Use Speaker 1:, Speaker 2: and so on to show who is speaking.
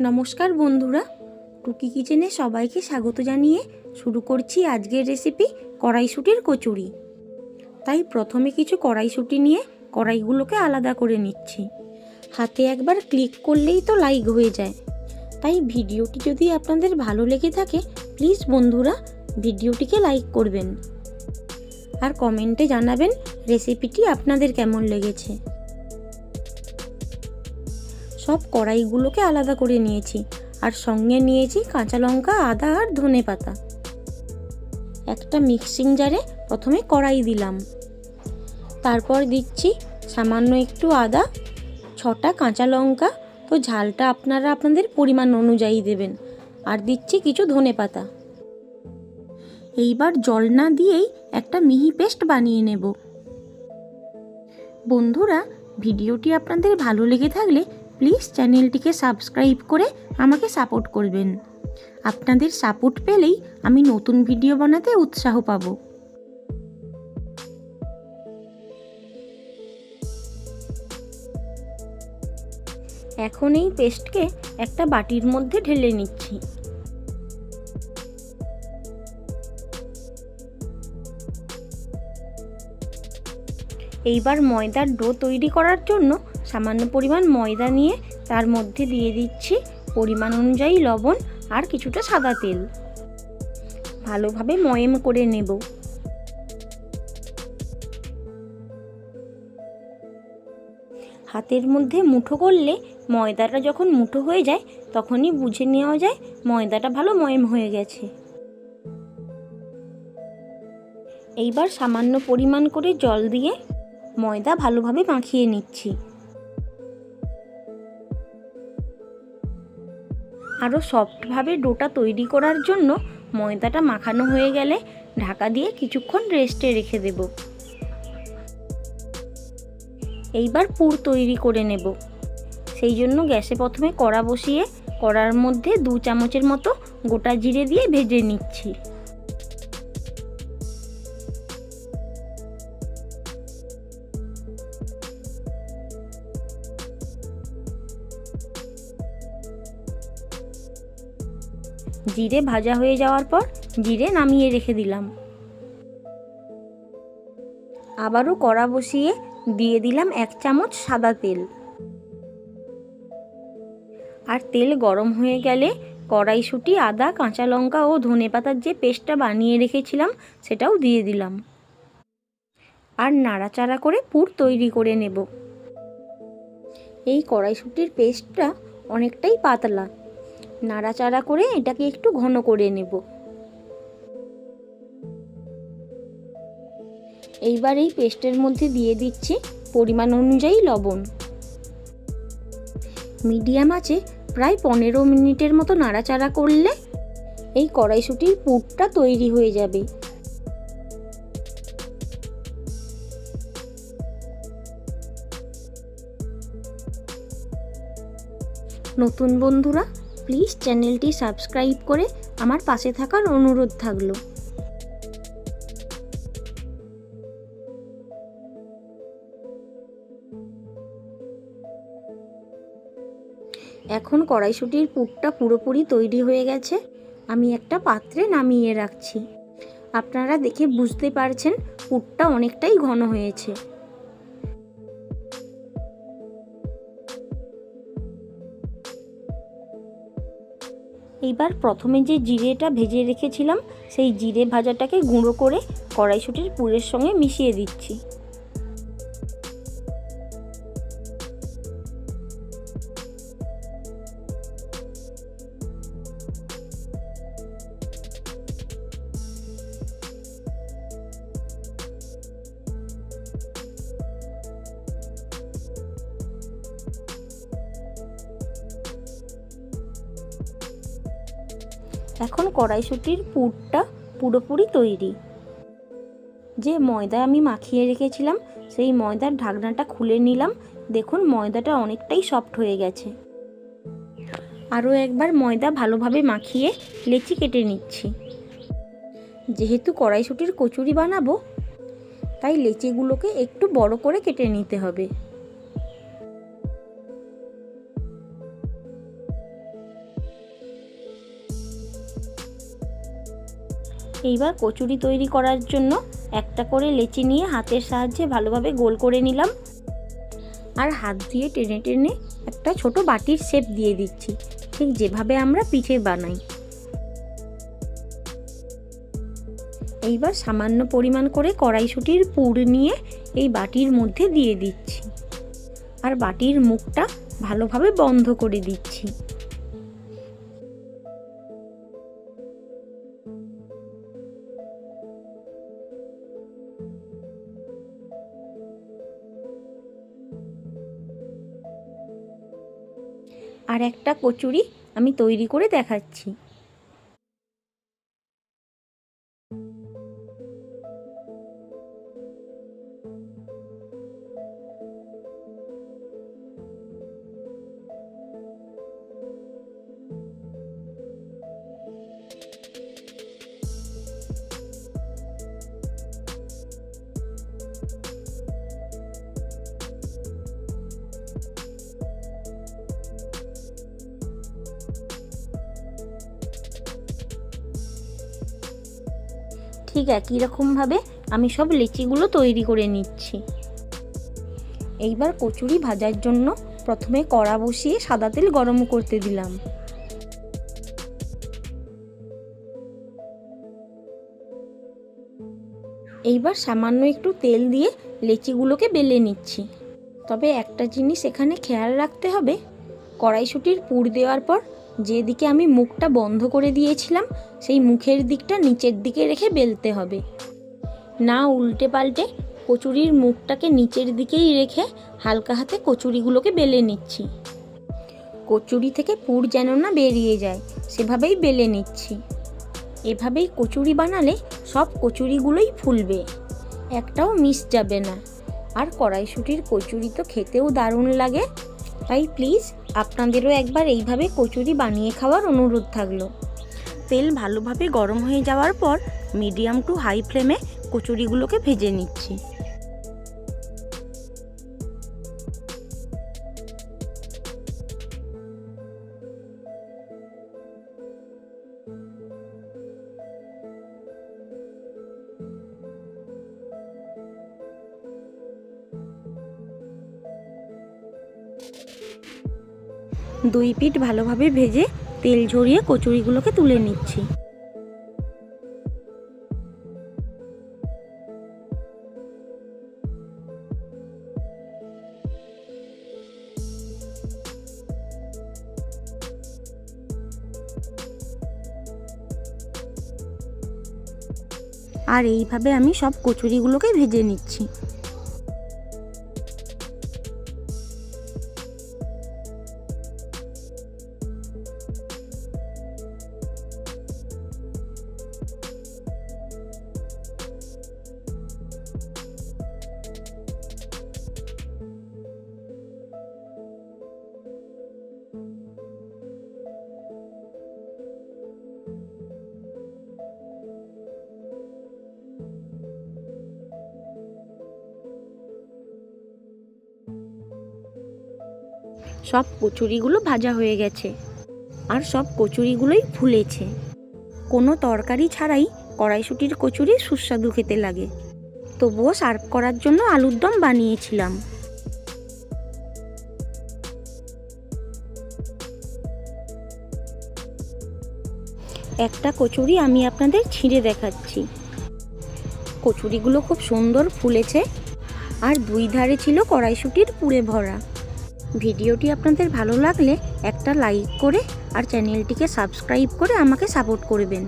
Speaker 1: নমস্কার বন্ধুরা, টুকি কিচেনে সবাইকে স্বাগত জানিয়ে শুরু করছি আজকের রেসিপি কড়াইশুঁটির কচুরি। তাই প্রথমে কিছু কড়াইশুঁটি নিয়ে কড়াইগুলোকে আলাদা করে নিচ্ছি। হাতে একবার ক্লিক করলেই তো লাইক হয়ে যায়। তাই ভিডিওটি যদি আপনাদের ভালো লেগে থাকে প্লিজ বন্ধুরা ভিডিওটিকে লাইক করবেন আর কমেন্টে জানাবেন রেসিপিটি আপনাদের কেমন লেগেছে। সব কড়াইগুলোকে আলাদা করে নিয়েছি আর সঙ্গে নিয়েছি কাঁচা লঙ্কা, আদা আর ধনেপাতা। একটা মিক্সিং জারে প্রথমে কড়াই দিলাম, তারপর দিচ্ছি সামান্য একটু আদা, 6টা কাঁচা লঙ্কা, তো ঝালটা আপনারা আপনাদের পরিমাণ অনুযায়ী দেবেন, আর দিচ্ছি কিছু ধনেপাতা। এইবার জল না দিয়েই একটা মিহি পেস্ট বানিয়ে নেব। বন্ধুরা, ভিডিওটি আপনাদের ভালো লেগে থাকলে প্লিজ চ্যানেলটিকে সাবস্ক্রাইব করে আমাকে সাপোর্ট করবেন। আপনাদের সাপোর্ট পেলেই আমি নতুন ভিডিও বানাতে উৎসাহ পাব। এখন এই পেস্টকে একটা বাটির মধ্যে ঢেলে নিচ্ছি। এইবার ময়দার ডো তৈরি করার জন্য সামান্য পরিমাণ ময়দা নিয়ে তার মধ্যে দিয়ে দিচ্ছি পরিমাণ অনুযায়ী লবণ আর কিছুটা সাদা তেল। ভালোভাবে ময়েম করে নেব। হাতের মধ্যে মুঠো করলে ময়দাটা যখন মুঠো হয়ে যায় তখনই বুঝে নেওয়া যায় ময়দাটা ভালো ময়েম হয়ে গেছে। এইবার সামান্য পরিমাণ করে জল দিয়ে ময়দা ভালোভাবে মাখিয়ে নিচ্ছি। আরও সফটভাবে ডোটা তৈরি করার জন্য ময়দাটা মাখানো হয়ে গেলে ঢাকা দিয়ে কিছুক্ষণ রেস্টে রেখে দেব। এইবার পুর তৈরি করে নেব। সেই জন্য গ্যাসে প্রথমে কড়া বসিয়ে কড়ার মধ্যে 2 চামচের মতো গোটা জিরে দিয়ে ভেজে নিচ্ছি। জিরে ভাজা হয়ে যাওয়ার পর জিরে নামিয়ে রেখে দিলাম। আবারও কড়া বসিয়ে দিয়ে দিলাম 1 চামচ সাদা তেল। আর তেল গরম হয়ে গেলে কড়াইশুঁটি, আদা, কাঁচা লঙ্কা ও ধনেপাতার যে পেস্টটা বানিয়ে রেখেছিলাম সেটাও দিয়ে দিলাম। আর নাড়াচাড়া করে পুর তৈরি করে নেব। এই কড়াইশুঁটির পেস্টটা অনেকটাই পাতলা। নাড়াচাড়া করে এটাকে একটু ঘন করে নেব। এইবার এই পেস্টের মধ্যে দিয়ে দিচ্ছি পরিমাণ অনুযায়ী লবণ। মিডিয়াম আঁচে প্রায় 15 মিনিটের মতো নাড়াচাড়া করলে এই কড়াইশুঁটির পুরটা তৈরি হয়ে যাবে। নতুন বন্ধুরা প্লিজ চ্যানেলটি সাবস্ক্রাইব করে আমার পাশে থাকার অনুরোধ থাকলো। এখন কড়াইশুঁটির পুরটা পুরোপুরি তৈরি হয়ে গেছে। আমি একটা পাত্রে নামিয়ে রাখছি। আপনারা দেখে বুঝতে পারছেন পুরটা অনেকটাই ঘন হয়েছে। এইবার প্রথমে যে জিরেটা ভেজে রেখেছিলাম সেই জিরে ভাজাটাকে গুঁড়ো করে কড়াইশুঁটির পুরের সঙ্গে মিশিয়ে দিচ্ছি। এখন কড়াইশুঁটির পুরটা পুরোপুরি তৈরি। যে ময়দা আমি মাখিয়ে রেখেছিলাম সেই ময়দার ঢাকনাটা খুলে নিলাম। দেখুন ময়দাটা অনেকটাই সফট হয়ে গেছে। আরও একবার ময়দা ভালোভাবে মাখিয়ে লেচি কেটে নিচ্ছি। যেহেতু কড়াইশুঁটির কচুরি বানাবো তাই লেচিগুলোকে একটু বড় করে কেটে নিতে হবে। এইবার কচুরি তৈরি করার জন্য একটা করে লেচি নিয়ে হাতের সাহায্যে ভালোভাবে গোল করে নিলাম, আর হাত দিয়ে টেনে টেনে একটা ছোট বাটির শেপ দিয়ে দিচ্ছি, ঠিক যেভাবে আমরা পিঠে বানাই। এইবার সামান্য পরিমাণ করে কড়াইশুঁটির পুর নিয়ে এই বাটির মধ্যে দিয়ে দিচ্ছি, আর বাটির মুখটা ভালোভাবে বন্ধ করে দিচ্ছি। আর একটা কচুরি আমি তৈরি করে দেখাচ্ছি। ঠিক একই রকমভাবে আমি সব লেচিগুলো তৈরি করে নিচ্ছি। এইবার কচুরি ভাজার জন্য প্রথমে কড়া বসিয়ে সাদা তেল গরম করতে দিলাম। এইবার সামান্য একটু তেল দিয়ে লেচিগুলোকে বেলে নিচ্ছি। তবে একটা জিনিস এখানে খেয়াল রাখতে হবে, কড়াইশুঁটির পুর দেওয়ার পর যেদিকে আমি মুখটা বন্ধ করে দিয়েছিলাম সেই মুখের দিকটা নিচের দিকে রেখে বেলতে হবে, না উল্টে পাল্টে কচুরির মুখটাকে নিচের দিকেই রেখে হালকা হাতে কচুরিগুলোকে বেলে নিচ্ছি। কচুরি থেকে পুর যেন না বেরিয়ে যায় সেভাবেই বেলে নিচ্ছি। এভাবেই কচুরি বানালে সব কচুরিগুলোই ফুলবে, একটাও মিস যাবে না। আর কড়াইশুঁটির কচুরি তো খেতেও দারুণ লাগে, তাই প্লিজ আপনাদেরও একবার এইভাবে কচুরি বানিয়ে খাওয়ার অনুরোধ থাকলো। তেল ভালোভাবে গরম হয়ে যাওয়ার পর মিডিয়াম টু হাই ফ্লেমে কচুরিগুলোকে ভেজে নিচ্ছি। দুই পিঠ ভালোভাবে ভেজে তেল ঝরিয়ে কচুরিগুলোকে তুলে নিচ্ছি। আর এইভাবে আমি সব কচুরিগুলোকে ভেজে নিচ্ছি। সব কচুরিগুলো ভাজা হয়ে গেছে, আর সব কচুরিগুলোই ফুলেছে। কোনো তরকারি ছাড়াই কড়াইশুঁটির কচুরি সুস্বাদু খেতে লাগে। তবুও সার্ভ করার জন্য আলুর দম বানিয়েছিলাম। একটা কচুরি আমি আপনাদের ছিঁড়ে দেখাচ্ছি। কচুরিগুলো খুব সুন্দর ফুলেছে, আর দুই ধারে ছিল কড়াইশুঁটির পুরে ভরা। ভিডিওটি আপনাদের ভালো লাগলে একটা লাইক করে আর চ্যানেলটিকে সাবস্ক্রাইব করে আমাকে সাপোর্ট করবেন।